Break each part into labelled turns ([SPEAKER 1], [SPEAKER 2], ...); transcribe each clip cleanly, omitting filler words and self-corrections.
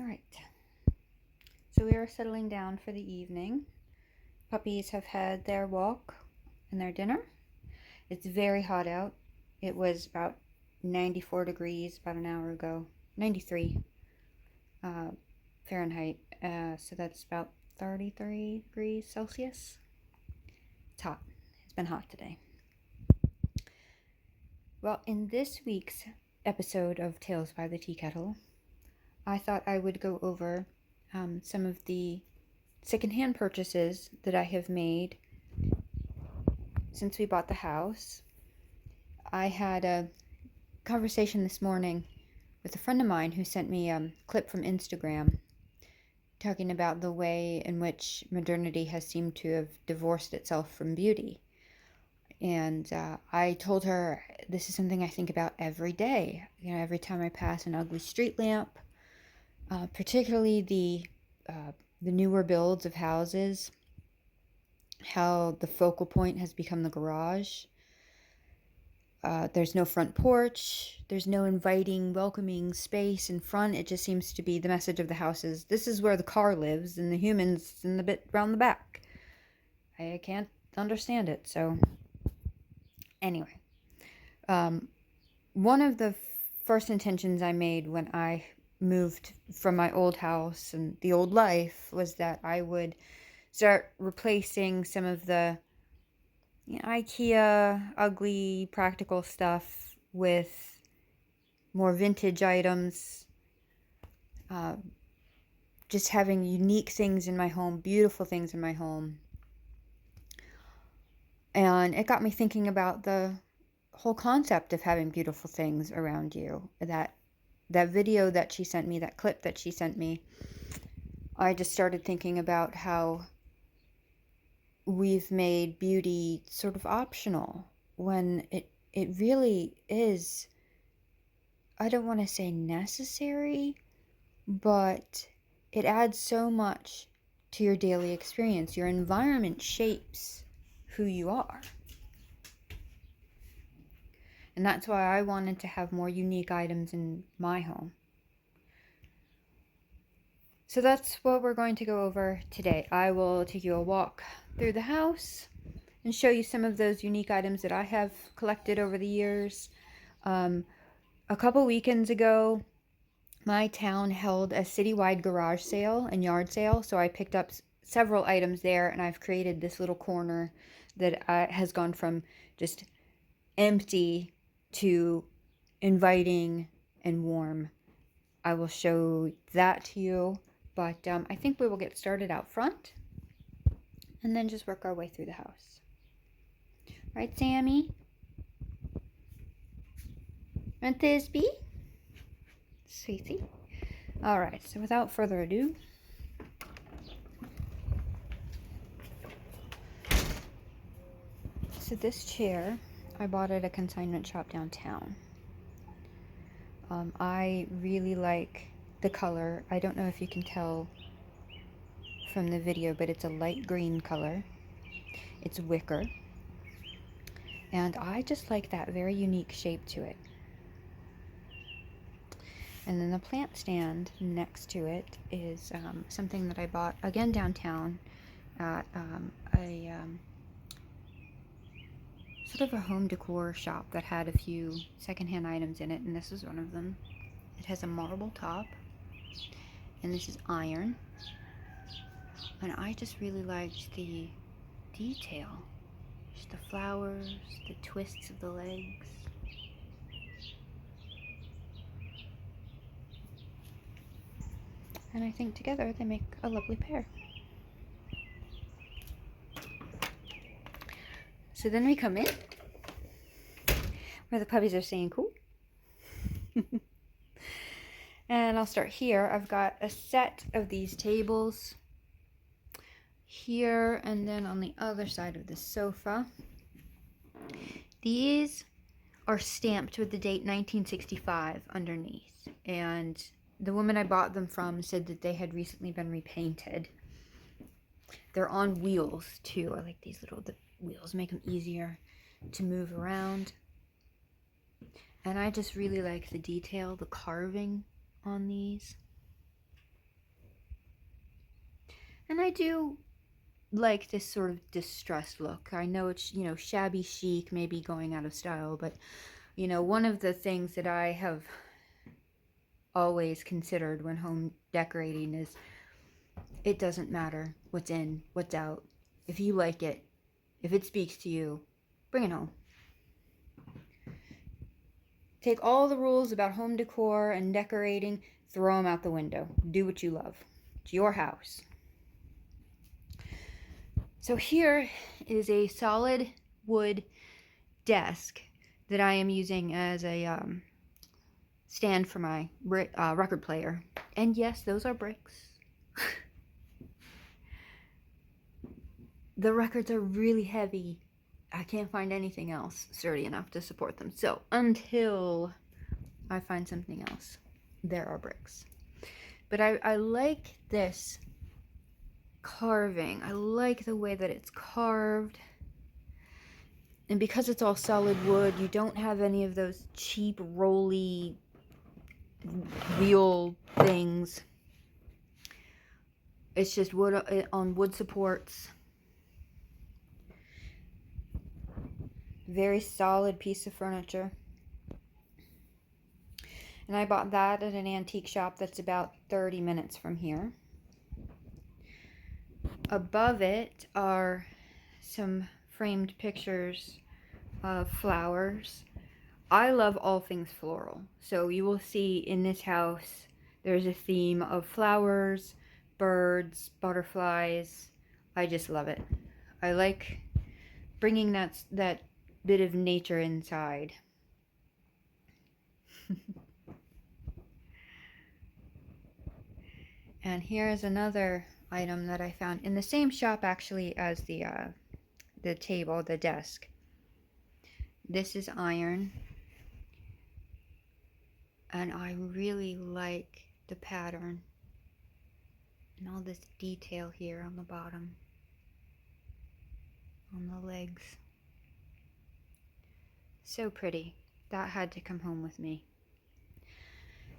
[SPEAKER 1] Alright, so we are settling down for the evening. Puppies have had their walk and their dinner. It's very hot out. It was about 94 degrees about an hour ago. 93 Fahrenheit. So that's about 33 degrees Celsius. It's hot. It's been hot today. Well, in this week's episode of Tales by the Tea Kettle, I thought I would go over some of the secondhand purchases that I have made since we bought the house. I had a conversation this morning with a friend of mine who sent me a clip from Instagram talking about the way in which modernity has seemed to have divorced itself from beauty. And I told her this is something I think about every day. Every time I pass an ugly street lamp, particularly the newer builds of houses, how the focal point has become the garage. There's no front porch. There's no inviting, welcoming space in front. It just seems to be the message of the house is this is where the car lives and the humans in the bit around the back. I can't understand it. So anyway, one of the first intentions I made when I moved from my old house and the old life was that I would start replacing some of the IKEA ugly practical stuff with more vintage items, just having unique things in my home, beautiful things in my home. And it got me thinking about the whole concept of having beautiful things around you. That video that she sent me, that clip that she sent me, I just started thinking about how we've made beauty sort of optional when it really is, I don't want to say necessary, but it adds so much to your daily experience. Your environment shapes who you are. And that's why I wanted to have more unique items in my home. So that's what we're going to go over today. I will take you a walk through the house and show you some of those unique items that I have collected over the years. A couple weekends ago, my town held a citywide garage sale and yard sale, so I picked up several items there, and I've created this little corner that has gone from just empty to inviting and warm. I will show that to you, but I think we will get started out front and then just work our way through the house. Right, Sammy? Aunt Thisby? Sweetie. All right, so without further ado, so this chair, I bought at a consignment shop downtown. I really like the color. I don't know if you can tell from the video, but it's a light green color. It's wicker. And I just like that very unique shape to it. And then the plant stand next to it is something that I bought, again, downtown at a sort of a home decor shop that had a few secondhand items in it, and this is one of them. It has a marble top, and this is iron. And I just really liked the detail. Just the flowers, the twists of the legs. And I think together they make a lovely pair. So then we come in, where the puppies are saying cool. And I'll start here. I've got a set of these tables here, and then on the other side of the sofa. These are stamped with the date 1965 underneath, and the woman I bought them from said that they had recently been repainted. They're on wheels too. I like these the wheels make them easier to move around. And I just really like the detail, the carving on these. And I do like this sort of distressed look. I know it's, shabby chic, maybe going out of style, but, one of the things that I have always considered when home decorating is it doesn't matter what's in, what's out. If you like it, if it speaks to you, bring it home. Take all the rules about home decor and decorating, throw them out the window. Do what you love. It's your house. So here is a solid wood desk that I am using as a stand for my record player. And yes, those are bricks. The records are really heavy. I can't find anything else sturdy enough to support them. So until I find something else, there are bricks. But I like this carving. I like the way that it's carved. And because it's all solid wood, you don't have any of those cheap, rolly wheel things. It's just wood on wood supports. Very solid piece of furniture. And I bought that at an antique shop that's about 30 minutes from here. Above it are some framed pictures of flowers. I love all things floral. So you will see in this house there's a theme of flowers, birds, butterflies. I just love it. I like bringing that bit of nature inside. And here's another item that I found in the same shop actually as the table, the desk. This is iron. And I really like the pattern and all this detail here on the bottom, on the legs. So pretty. That had to come home with me.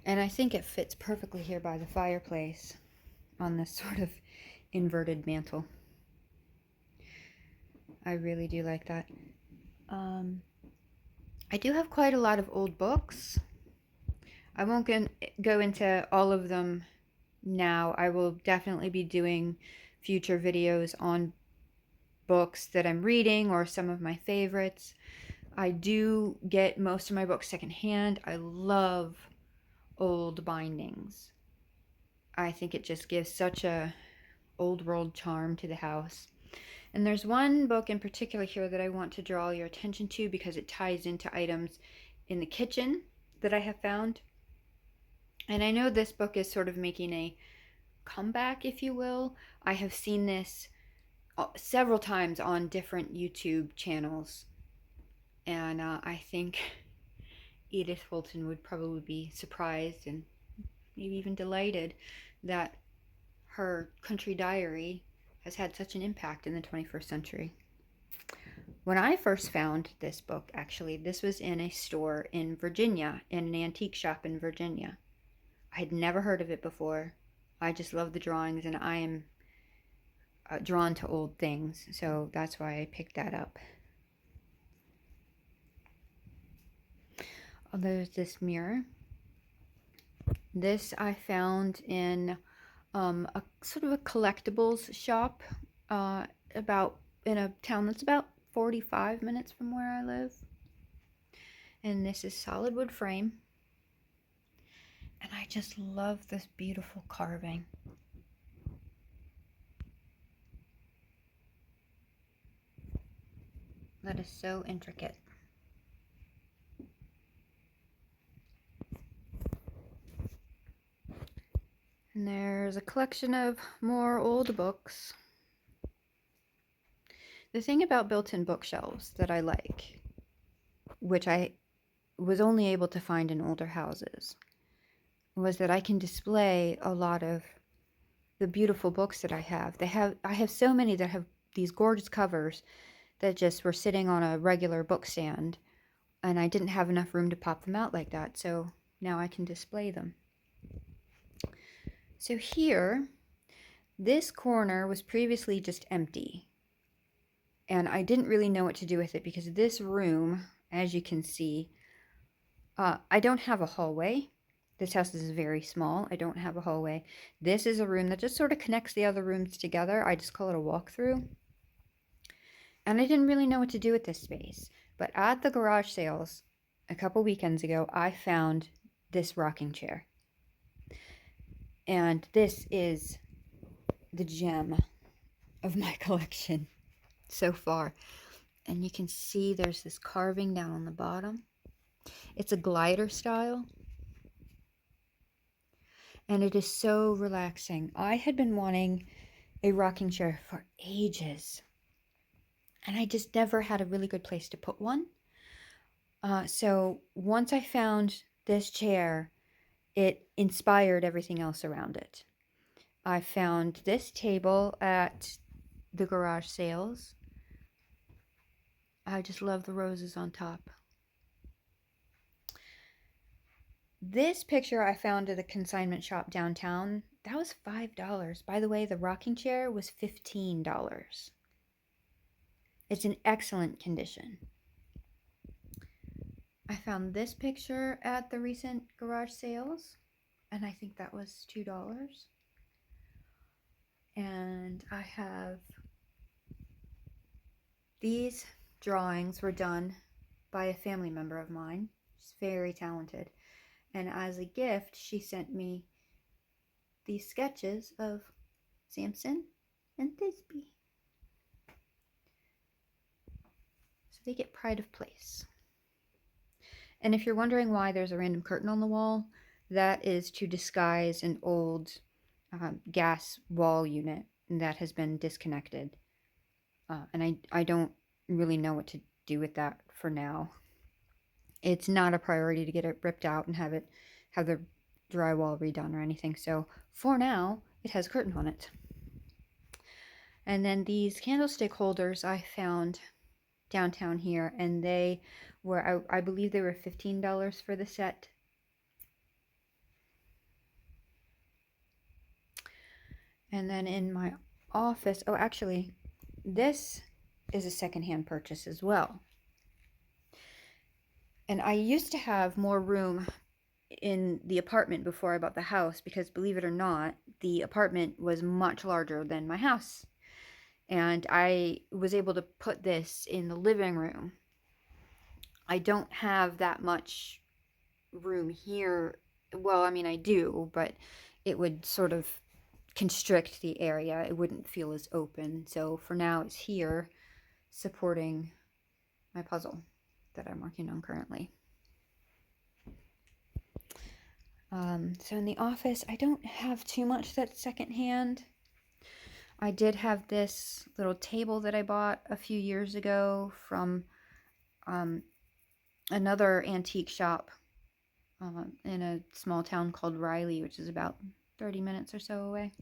[SPEAKER 1] And I think it fits perfectly here by the fireplace on this sort of inverted mantle. I really do like that. I do have quite a lot of old books. I won't go into all of them now. I will definitely be doing future videos on books that I'm reading or some of my favorites. I do get most of my books secondhand. I love old bindings. I think it just gives such a old world charm to the house. And there's one book in particular here that I want to draw your attention to because it ties into items in the kitchen that I have found. And I know this book is sort of making a comeback, if you will. I have seen this several times on different YouTube channels. And I think Edith Fulton would probably be surprised and maybe even delighted that her country diary has had such an impact in the 21st century. When I first found this book, actually, this was in a store in Virginia, in an antique shop in Virginia. I had never heard of it before. I just love the drawings, and I am drawn to old things, so that's why I picked that up. Oh, there's this mirror. This I found in a sort of a collectibles shop in a town that's about 45 minutes from where I live. And this is solid wood frame. And I just love this beautiful carving. That is so intricate. And there's a collection of more old books. The thing about built-in bookshelves that I like, which I was only able to find in older houses, was that I can display a lot of the beautiful books that I have. I have so many that have these gorgeous covers that just were sitting on a regular book stand, and I didn't have enough room to pop them out like that, so now I can display them. So here This corner was previously just empty, and I didn't really know what to do with it because this room, as you can see, I don't have a hallway. This house is very small. I don't have a hallway. This is a room that just sort of connects the other rooms together. I just call it a walkthrough. And I didn't really know what to do with this space. But at the garage sales a couple weekends ago, I found this rocking chair. And this is the gem of my collection so far. And you can see there's this carving down on the bottom. It's a glider style. And it is so relaxing. I had been wanting a rocking chair for ages. And I just never had a really good place to put one. So once I found this chair, it inspired everything else around it. I found this table at the garage sales. I just love the roses on top. This picture I found at a consignment shop downtown. That was $5. By the way, the rocking chair was $15. It's in excellent condition. I found this picture at the recent garage sales, and I think that was $2. And I have these drawings were done by a family member of mine. She's very talented. And as a gift, she sent me these sketches of Samson and Thisbe. So they get pride of place. And if you're wondering why there's a random curtain on the wall, that is to disguise an old gas wall unit that has been disconnected. And I don't really know what to do with that for now. It's not a priority to get it ripped out and have the drywall redone or anything. So for now, it has a curtain on it. And then these candlestick holders I found downtown here, and they were, I believe they were $15 for the set. And then in my office, oh, actually, this is a secondhand purchase as well. And I used to have more room in the apartment before I bought the house because, believe it or not, the apartment was much larger than my house. And I was able to put this in the living room. I don't have that much room here. Well, I mean, I do, but it would sort of constrict the area. It wouldn't feel as open. So for now, it's here supporting my puzzle that I'm working on currently. So in the office, I don't have too much that's secondhand. I did have this little table that I bought a few years ago from another antique shop in a small town called Riley, which is about 30 minutes or so away.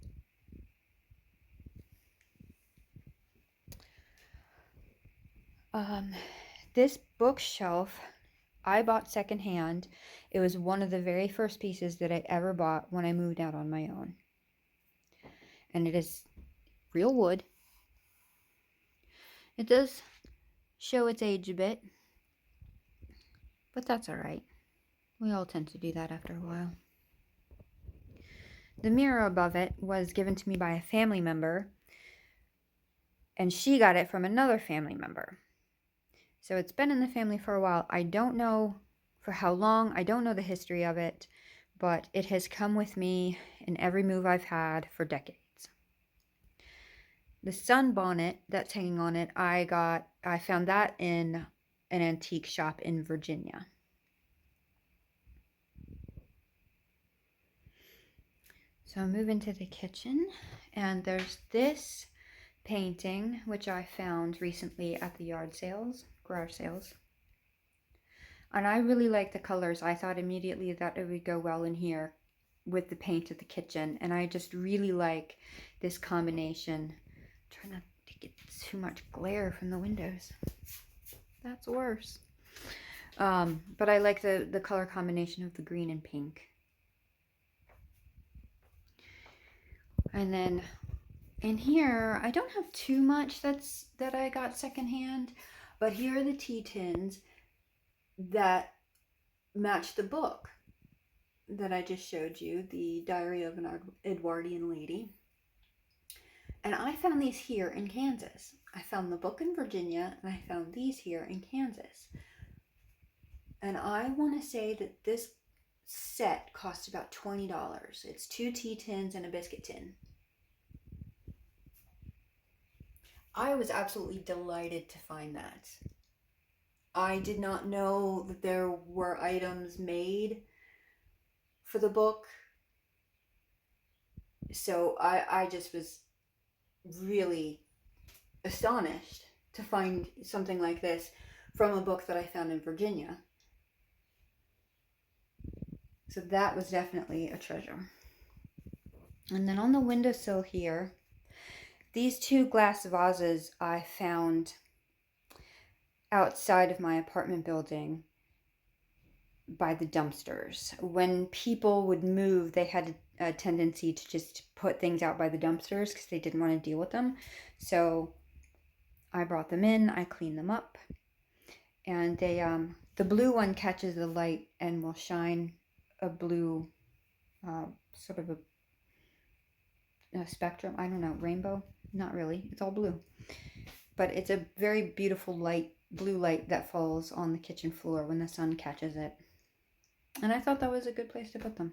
[SPEAKER 1] This bookshelf I bought secondhand. It was one of the very first pieces that I ever bought when I moved out on my own. And it is real wood. It does show its age a bit, but that's all right. We all tend to do that after a while. The mirror above it was given to me by a family member, and she got it from another family member. So it's been in the family for a while. I don't know for how long. I don't know the history of it, but it has come with me in every move I've had for decades. The sunbonnet that's hanging on it, I found that in an antique shop in Virginia. So I move into the kitchen, and there's this painting, which I found recently at the garage sales. And I really like the colors. I thought immediately that it would go well in here with the paint of the kitchen. And I just really like this combination. I'm trying not to get too much glare from the windows. That's worse. But I like the color combination of the green and pink. And then In here, I don't have too much that I got secondhand, but here are the tea tins that match the book that I just showed you, The Diary of an Edwardian Lady. And I found these here in Kansas. I found the book in Virginia, and I found these here in Kansas. And I want to say that this set cost about $20. It's 2 tea tins and a biscuit tin. I was absolutely delighted to find that. I did not know that there were items made for the book. So I just was really astonished to find something like this from a book that I found in Virginia. So that was definitely a treasure. And then on the windowsill here, these 2 glass vases I found outside of my apartment building by the dumpsters. When people would move, they had a tendency to just put things out by the dumpsters because they didn't want to deal with them. So I brought them in, I cleaned them up, and they the blue one catches the light and will shine a blue sort of a spectrum. I don't know, rainbow? Not really. It's all blue. But it's a very beautiful light, blue light that falls on the kitchen floor when the sun catches it. And I thought that was a good place to put them.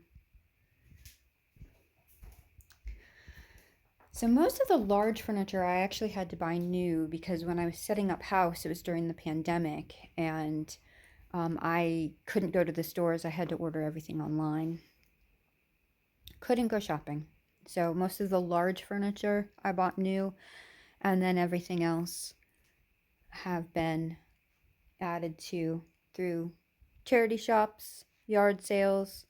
[SPEAKER 1] So most of the large furniture I actually had to buy new because when I was setting up house, it was during the pandemic, and I couldn't go to the stores. I had to order everything online. Couldn't go shopping. So most of the large furniture I bought new, and then everything else have been added to through charity shops, yard sales,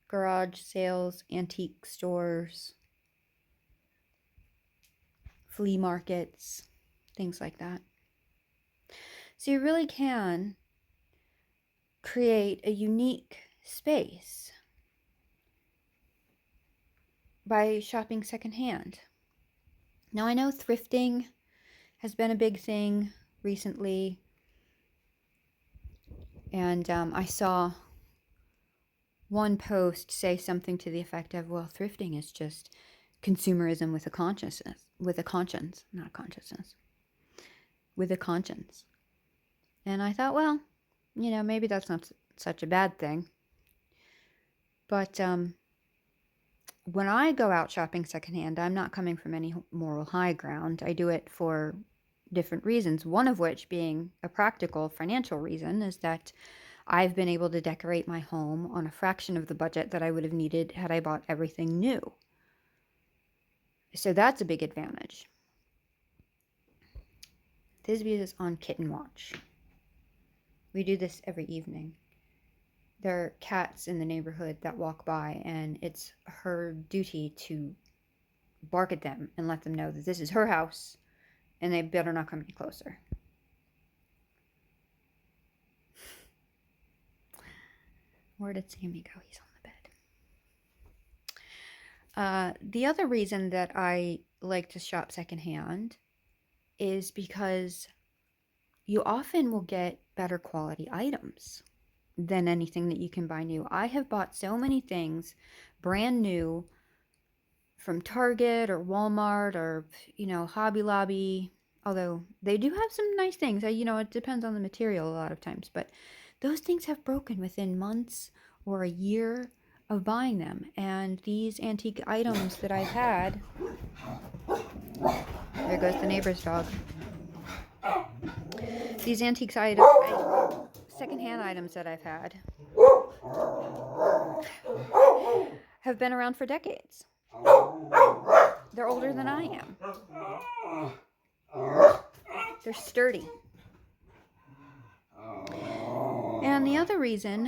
[SPEAKER 1] garage sales, antique stores, flea markets, things like that. So you really can create a unique space by shopping secondhand. Now I know thrifting has been a big thing recently, and I saw one post say something to the effect of, well, thrifting is just consumerism with a consciousness, with a conscience, not consciousness, with a conscience. And I thought, well, maybe that's not such a bad thing. But when I go out shopping secondhand, I'm not coming from any moral high ground. I do it for different reasons, one of which being a practical financial reason is that I've been able to decorate my home on a fraction of the budget that I would have needed had I bought everything new. So that's a big advantage. Thisbe is on kitten watch. We do this every evening. There are cats in the neighborhood that walk by, and it's her duty to bark at them and let them know that this is her house and they better not come any closer. Where did Sammy go? He's on the bed. The other reason that I like to shop secondhand is because you often will get better quality items than anything that you can buy new. I have bought so many things brand new from Target or Walmart or, Hobby Lobby, although they do have some nice things. It depends on the material a lot of times, but those things have broken within months or a year of buying them. And these antique items that I've had, there goes the neighbor's dog. These antique items, secondhand items that I've had, have been around for decades. They're older than I am. They're sturdy. And the other reason,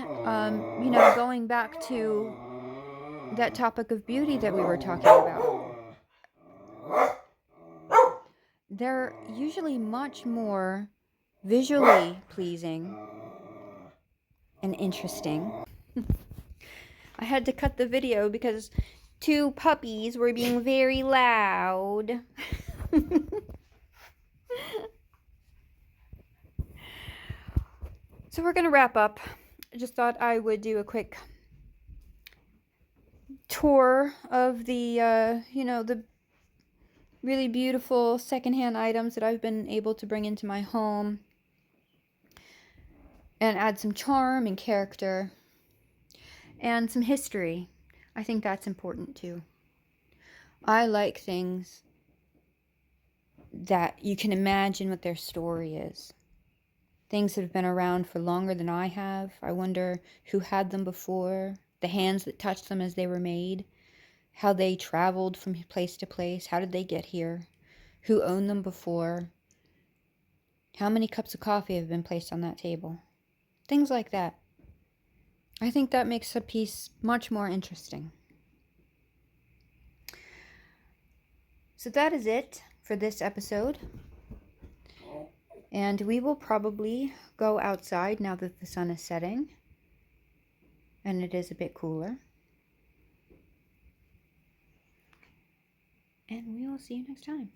[SPEAKER 1] going back to that topic of beauty that we were talking about, they're usually much more visually pleasing and interesting. I had to cut the video because two puppies were being very loud. So we're going to wrap up. I just thought I would do a quick tour of the, the really beautiful secondhand items that I've been able to bring into my home and add some charm and character and some history. I think that's important too. I like things that you can imagine what their story is. Things that have been around for longer than I have. I wonder who had them before, the hands that touched them as they were made, how they traveled from place to place, how did they get here, who owned them before, how many cups of coffee have been placed on that table. Things like that. I think that makes a piece much more interesting. So that is it for this episode. And we will probably go outside now that the sun is setting and it is a bit cooler. And we will see you next time.